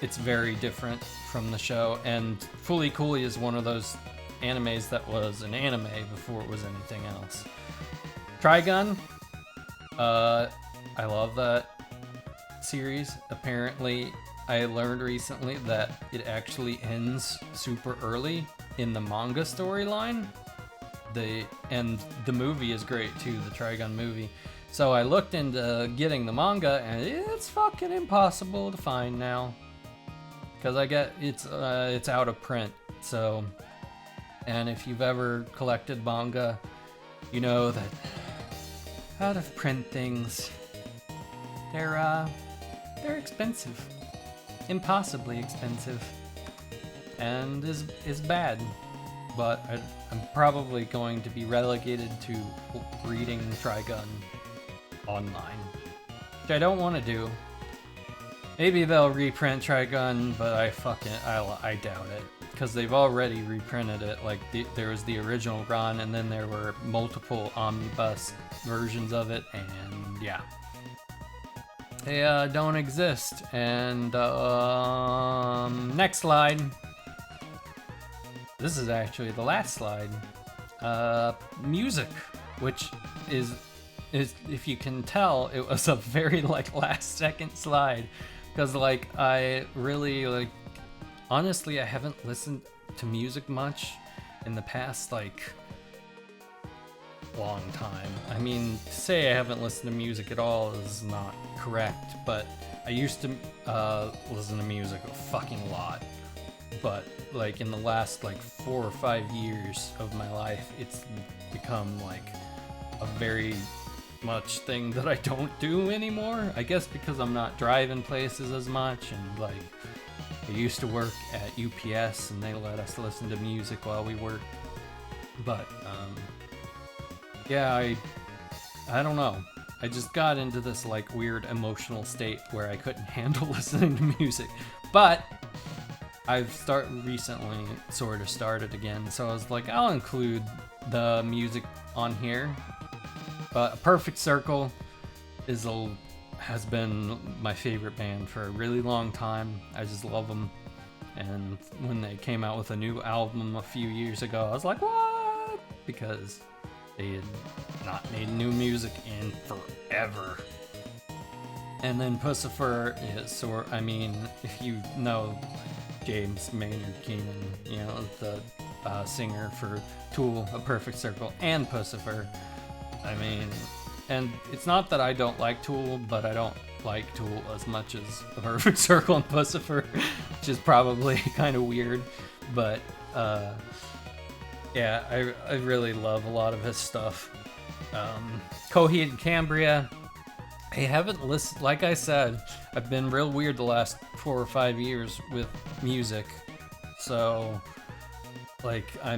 It's very different from the show, and Fooly Cooly is one of those animes that was an anime before it was anything else. Trigun, I love that series. Apparently, I learned recently that it actually ends super early in the manga storyline. And the movie is great too, the Trigun movie. So I looked into getting the manga, and it's fucking impossible to find now, because I get it's out of print. So, and if you've ever collected manga, you know that out of print things, they're expensive, impossibly expensive, and is bad. But I'm probably going to be relegated to reading Trigun online, which I don't want to do. Maybe they'll reprint Trigun, but I doubt it, because they've already reprinted it. Like there was the original run, and then there were multiple omnibus versions of it, and yeah, they don't exist. And next slide. This is actually the last slide. Music. which is if you can tell, it was a very like last second slide, because like I really like, honestly, I haven't listened to music much in the past like long time. I mean, to say I haven't listened to music at all is not correct, but I used to listen to music a fucking lot. But like in the last like 4 or 5 years of my life, it's become like a very much thing that I don't do anymore. I guess because I'm not driving places as much, and like I used to work at UPS and they let us listen to music while we worked. But yeah, I don't know. I just got into this like weird emotional state where I couldn't handle listening to music. But I've recently sort of started again, so I was like, I'll include the music on here. But A Perfect Circle has been my favorite band for a really long time. I just love them. And when they came out with a new album a few years ago, I was like, what? Because they had not made new music in forever. And then Pussifer is I mean, if you know James Maynard Keenan, you know, the singer for Tool, A Perfect Circle, and Pussifer. I mean, and it's not that I don't like Tool, but I don't like Tool as much as A Perfect Circle and Pussifer, which is probably kind of weird. But yeah, I really love a lot of his stuff. Coheed and Cambria, I haven't listened, like I said, I've been real weird the last 4 or 5 years with music. So, like, I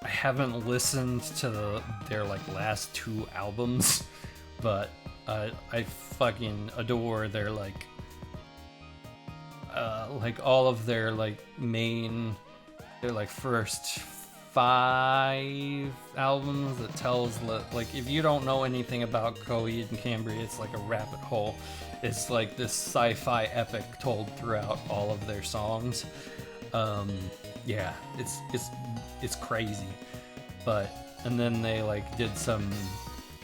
haven't listened to their like last 2 albums, but I fucking adore their like all of their like their like first 5 albums. That tells like, if you don't know anything about Coheed and Cambria, it's like a rabbit hole. It's like this sci-fi epic told throughout all of their songs. Yeah, it's crazy. And then they like did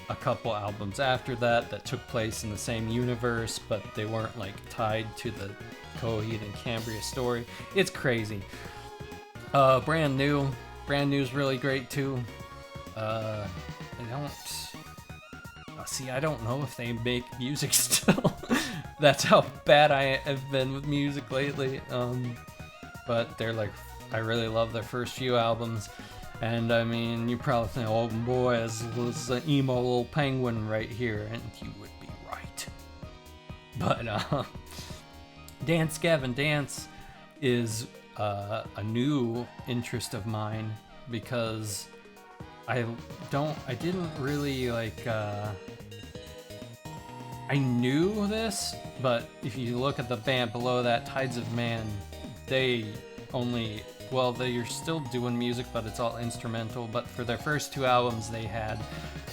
a couple albums after that took place in the same universe, but they weren't like tied to the Coheed and Cambria story. It's crazy. Brand New's really great too. I don't know if they make music still. That's how bad I have been with music lately. But they're like, I really love their first few albums. And I mean, you probably think, oh boy, this an emo little penguin right here, and you would be right. But Dance Gavin Dance is a new interest of mine, because I didn't really like, I knew this, but if you look at the band below that, Tides of Man, they're still doing music, but it's all instrumental. But for their first 2 albums, they had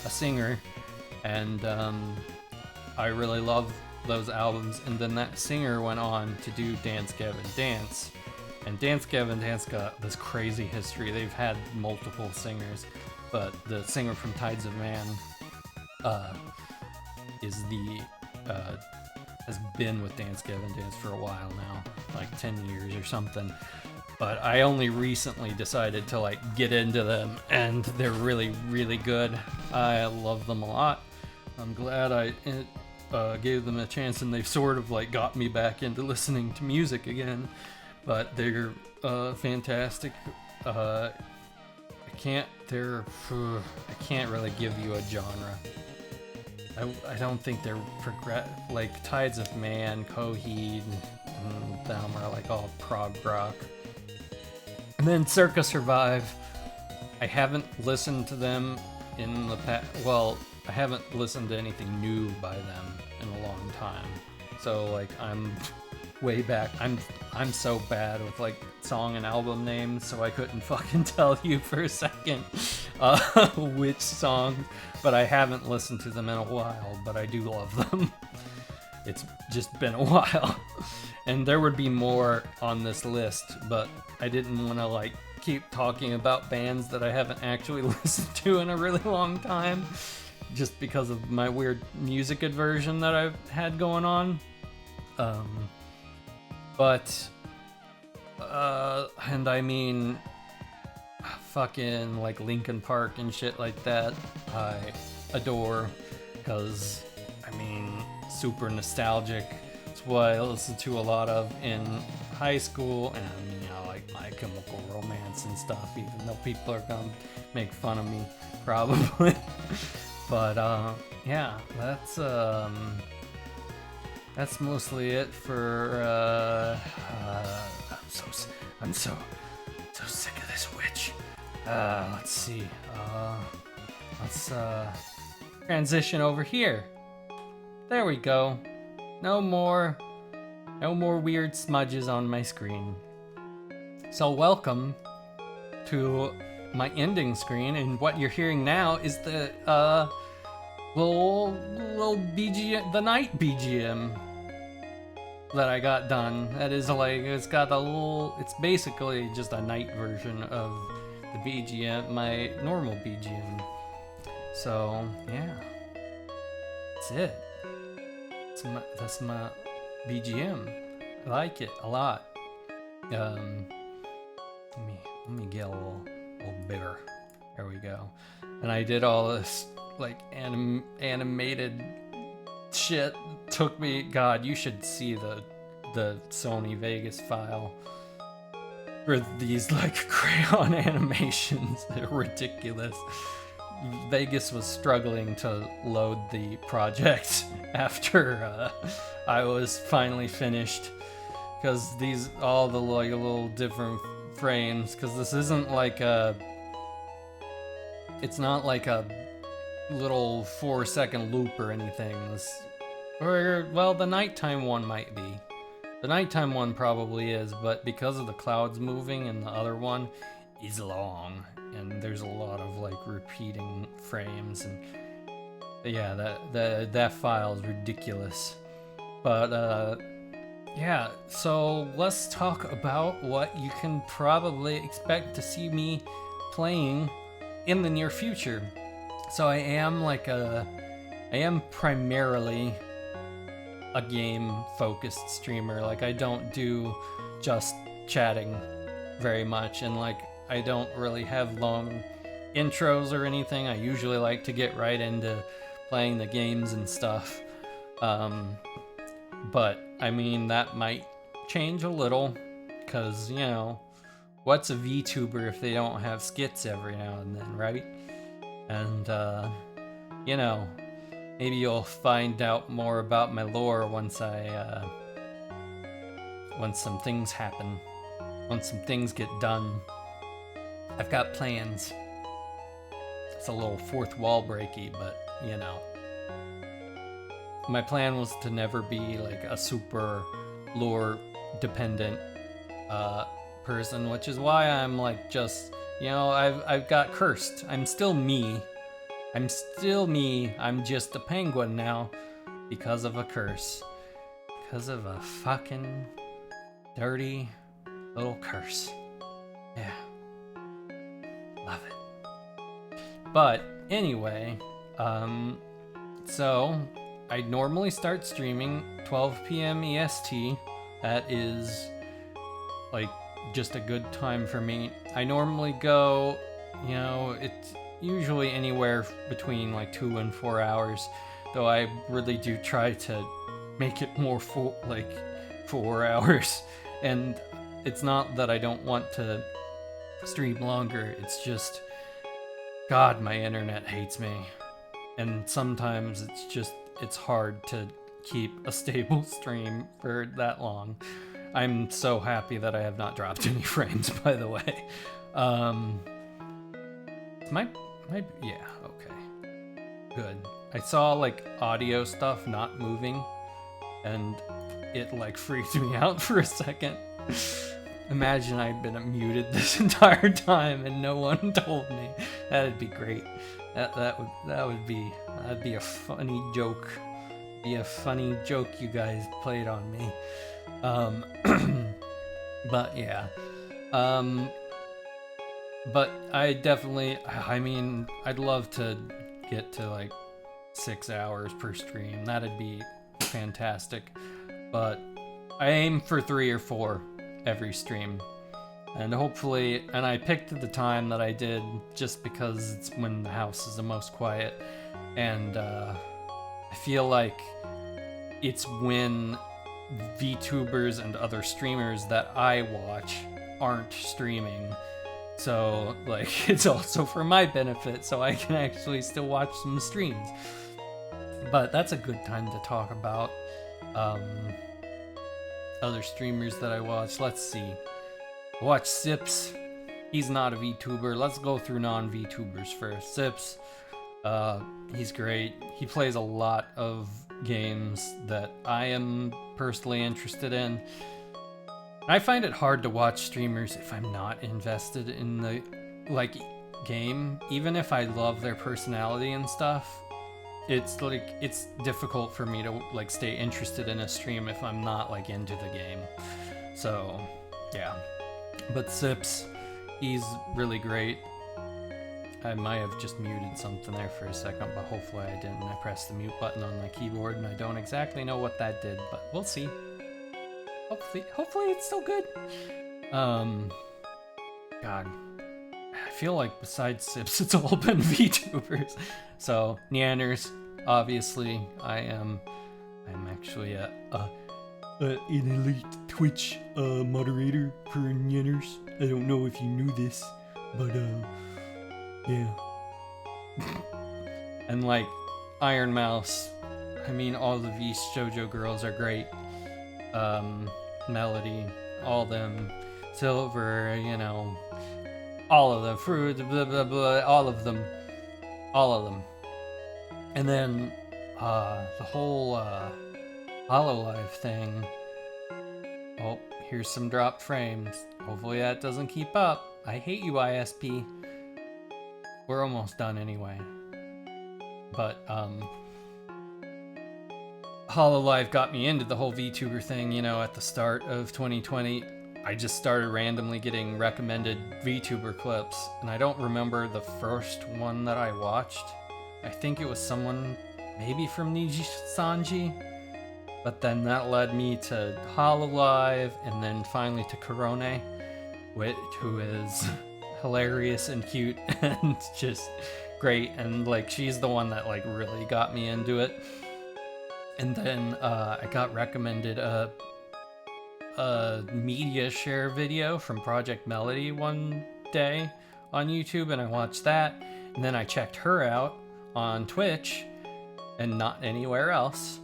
a singer, and I really love those albums. And then that singer went on to do Dance Gavin Dance, and Dance Gavin Dance got this crazy history. They've had multiple singers, but the singer from Tides of Man has been with Dance Gavin Dance for a while now, like 10 years or something. But I only recently decided to like get into them, and they're really, really good. I love them a lot. I'm glad I gave them a chance, and they've sort of like got me back into listening to music again. But they're fantastic. I can't really give you a genre. I don't think they're like Tides of Man, Coheed, them are like all prog rock. And then Circa Survive, I haven't listened to them in the past. Well, I haven't listened to anything new by them in a long time. So like I'm way back. I'm so bad with like song and album names, so I couldn't fucking tell you for a second which songs. But I haven't listened to them in a while, but I do love them. It's just been a while. And there would be more on this list, but I didn't want to like keep talking about bands that I haven't actually listened to in a really long time, just because of my weird music aversion that I've had going on. And I mean, fucking like Linkin Park and shit like that, I adore, because, I mean, super nostalgic. It's what I listened to a lot of in high school, and, you know, like My Chemical Romance and stuff, even though people are gonna make fun of me, probably. But, yeah, that's mostly it for, I'm so sick of this witch. Let's see, let's, transition over here. There we go. No more weird smudges on my screen. So welcome to my ending screen, and what you're hearing now is the, little BGM, the night BGM that I got done. That is like, it's got a little, it's basically just a night version of the BGM, my normal BGM. So yeah, that's it. That's my BGM. I like it a lot. Let me get a little bigger. There we go. And I did all this like animated shit. Took me, God, you should see the Sony Vegas file for these like crayon animations. They're ridiculous. Vegas was struggling to load the project after I was finally finished, because these all the like little different frames, because this isn't like it's not like a little 4-second loop or anything. Well, the nighttime one might be. The nighttime one probably is, but because of the clouds moving, and the other one is long, and there's a lot of like repeating frames, and yeah, that file is ridiculous. But yeah, so let's talk about what you can probably expect to see me playing in the near future. So I am primarily a game-focused streamer. Like, I don't do just chatting very much, and like I don't really have long intros or anything. I usually like to get right into playing the games and stuff. But I mean, that might change a little, because, you know, what's a VTuber if they don't have skits every now and then, right? And you know, maybe you'll find out more about my lore once some things happen, once some things get done. I've got plans. It's a little fourth wall breaky, but you know. My plan was to never be like a super lore dependent person, which is why I'm like just, you know, I've got cursed. I'm still me. I'm just a penguin now because of a curse. Because of a fucking dirty little curse. Yeah. Love it. But anyway, so I normally start streaming 12 p.m. EST. That is like just a good time for me. I normally go, you know, it's usually anywhere between like 2 and 4 hours, though I really do try to make it more full, like 4 hours. And it's not that I don't want to stream longer, it's just, God, my internet hates me. And sometimes it's hard to keep a stable stream for that long. I'm so happy that I have not dropped any frames, by the way. Yeah, okay. Good. I saw like audio stuff not moving, and it like freaked me out for a second. Imagine I'd been muted this entire time and no one told me. That'd be great. That'd be a funny joke. Be a funny joke you guys played on me. But yeah. But I mean, I'd love to get to like 6 hours per stream. That'd be fantastic. But I aim for 3 or 4 every stream. And hopefully, and I picked the time that I did just because it's when the house is the most quiet. And I feel like it's when VTubers and other streamers that I watch aren't streaming. So, like, it's also for my benefit, so I can actually still watch some streams. But that's a good time to talk about other streamers that I watch. Let's see. Watch Sips. He's not a VTuber. Let's go through non-VTubers first. Sips, he's great. He plays a lot of games that I am personally interested in. I find it hard to watch streamers if I'm not invested in the game, even if I love their personality and stuff. It's difficult for me to stay interested in a stream if I'm not into the game. So, yeah. But Sips, he's really great. I might have just muted something there for a second, but hopefully I didn't. I pressed the mute button on my keyboard and I don't exactly know what that did, but we'll see. Hopefully it's still good. God, I feel like besides Sips, it's all been VTubers. So Neanners, obviously, I'm actually an elite Twitch moderator for Neanners. I don't know if you knew this, but yeah. And Iron Mouse, I mean, all the V Shoujo girls are great. Melody, all them, Silver, all of them, Fruit, blah blah blah, all of them. And then the whole Hololive thing. Oh, here's some dropped frames. Hopefully that doesn't keep up. I hate you, ISP. We're almost done anyway. But Hololive got me into the whole VTuber thing, at the start of 2020. I just started randomly getting recommended VTuber clips, and I don't remember the first one that I watched. I think it was someone maybe from Niji Sanji, but then that led me to Hololive, and then finally to Korone, who is hilarious and cute and just great, and she's the one that really got me into it. And then I got recommended a media share video from Project Melody one day on YouTube, and I watched that. And then I checked her out on Twitch, and not anywhere else,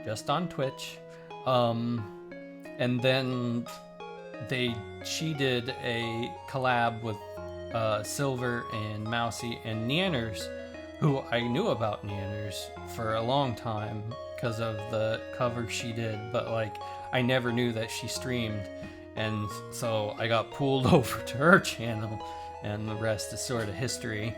just on Twitch. And then she did a collab with Silver and Mousy and Neanners, who I knew about Neanners for a long time because of the cover she did, but I never knew that she streamed, and so I got pulled over to her channel, and the rest is sort of history.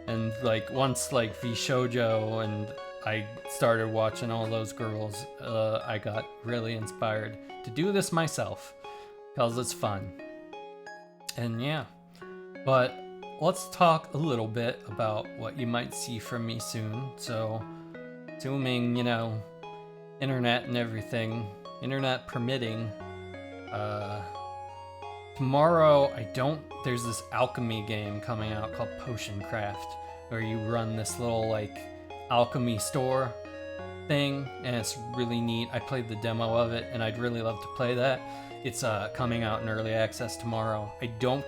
And once V Shoujo and I started watching all those girls, I got really inspired to do this myself because it's fun. And yeah, but let's talk a little bit about what you might see from me soon. So, assuming, internet and everything, internet permitting, tomorrow there's this alchemy game coming out called Potion Craft, where you run this little alchemy store thing, and it's really neat. I played the demo of it, and I'd really love to play that. It's coming out in early access tomorrow. I don't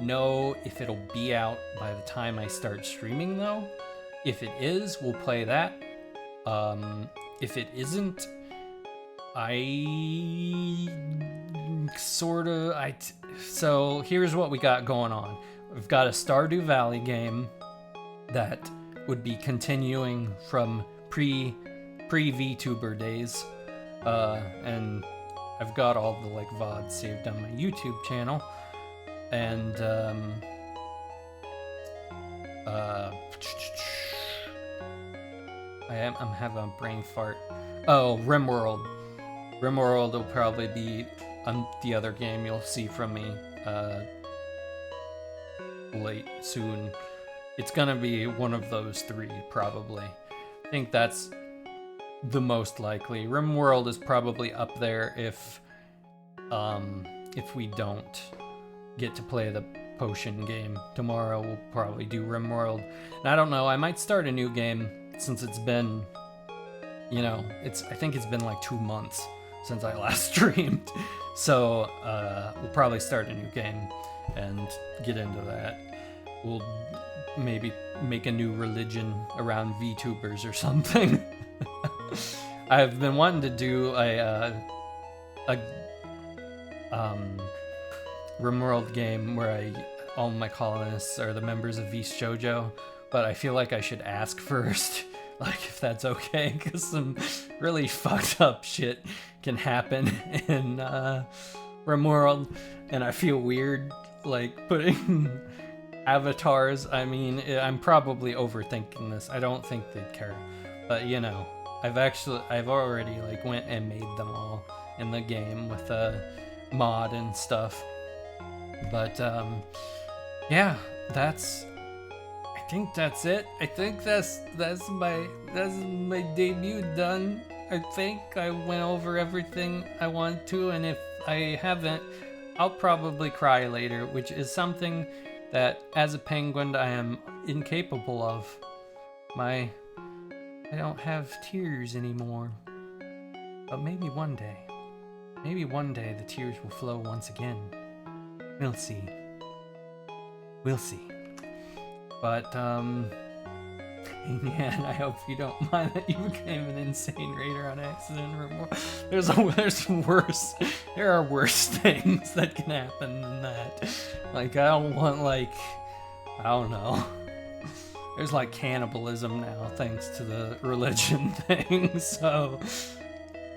know if it'll be out by the time I start streaming though. If it is, we'll play that. If it isn't, so here's what we got going on. We've got a Stardew Valley game that would be continuing from pre-VTuber days, and I've got all the VoD saved on my YouTube channel, and I'm having a brain fart. Oh, RimWorld. RimWorld will probably be the other game you'll see from me. late soon. It's gonna be one of those three, probably. I think that's the most likely. RimWorld is probably up there if we don't get to play the potion game tomorrow. We'll probably do RimWorld. And I don't know, I might start a new game since it's been, you know, I think it's been like 2 months since I last streamed. So we'll probably start a new game and get into that. We'll maybe make a new religion around VTubers or something. I've been wanting to do a RimWorld game where all my colonists are the members of Vice Shoujo, but I feel like I should ask first, like if that's okay, because some really fucked up shit can happen in RimWorld, and I feel weird like putting avatars. I mean, I'm probably overthinking this. I don't think they'd care, but you know, I've already like went and made them all in the game with a mod and stuff. But yeah, I think that's it. I think that's my debut done. I think I went over everything I wanted to, and if I haven't, I'll probably cry later, which is something that as a penguin I am incapable of. I don't have tears anymore. But maybe one day the tears will flow once again. We'll see. But, yeah, and I hope you don't mind that you became an insane raider on accident or more. There are worse things that can happen than that. Like, I don't want, like, I don't know. There's, like, cannibalism now, thanks to the religion thing, so,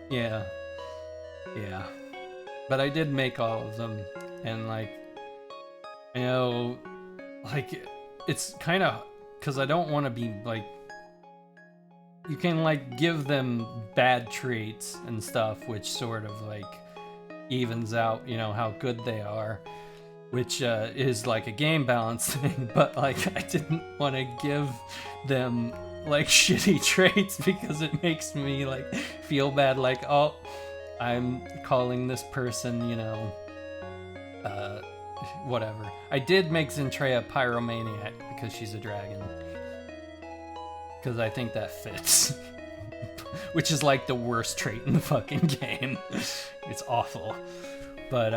yeah. But I did make all of them, and, like, you know, like, it's kind of, because I don't want to be, like, you can, like, give them bad traits and stuff, which sort of, like, evens out, you know, how good they are, which is, like, a game balance thing, but, like, I didn't want to give them, like, shitty traits because it makes me, like, feel bad, like, oh, I'm calling this person, you know, whatever. I did make Zentreya Pyromaniac because she's a dragon. Because I think that fits. Which is like the worst trait in the fucking game. It's awful. But,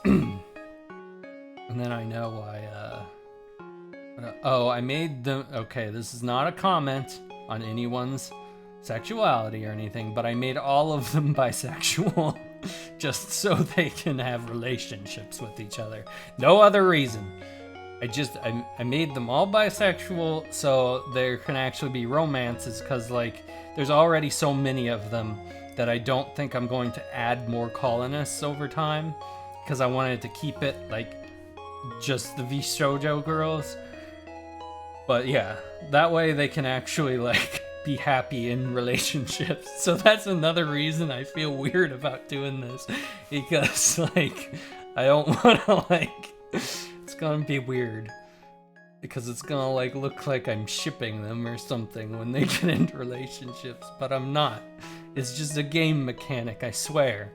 and then I know why, oh, I made them, okay, this is not a comment on anyone's sexuality or anything, but I made all of them bisexual just so they can have relationships with each other. No other reason. I made them all bisexual so there can actually be romances, because like there's already so many of them that I don't think I'm going to add more colonists over time, because I wanted to keep it like just the Vice Shoujo girls. But yeah, that way they can actually like be happy in relationships. So that's another reason I feel weird about doing this, because like I don't want to like, it's gonna be weird because it's gonna like look like I'm shipping them or something when they get into relationships, but I'm not. It's just a game mechanic, I swear.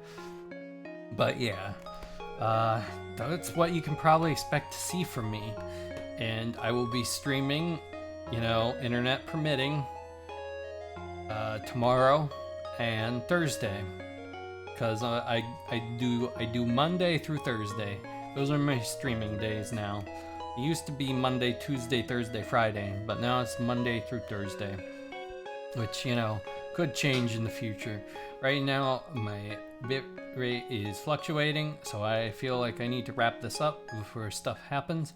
But yeah, that's what you can probably expect to see from me, and I will be streaming, you know, internet permitting, tomorrow and Thursday, because I do Monday through Thursday. Those are my streaming days now. It used to be Monday, Tuesday, Thursday, Friday, but now it's Monday through Thursday, which, you know, could change in the future. Right now my bit rate is fluctuating, so I feel like I need to wrap this up before stuff happens.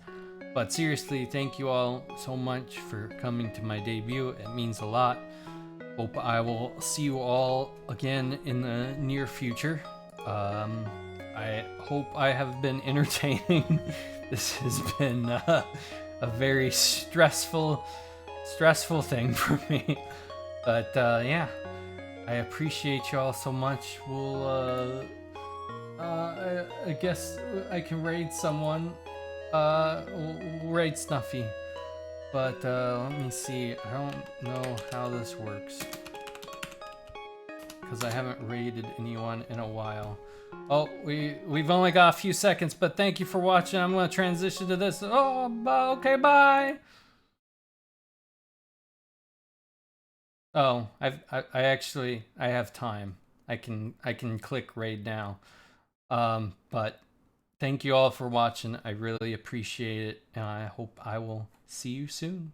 But seriously, thank you all so much for coming to my debut. It means a lot. Hope I will see you all again in the near future. I hope I have been entertaining. This has been a very stressful thing for me. But yeah, I appreciate you all so much. We'll I guess I can raid someone. Right, Snuffy. But let me see. I don't know how this works because I haven't raided anyone in a while. Oh, we've only got a few seconds, but thank you for watching. I'm gonna transition to this. Oh, okay, bye. Oh, I actually have time. I can click raid now. But thank you all for watching. I really appreciate it, and I hope I will see you soon.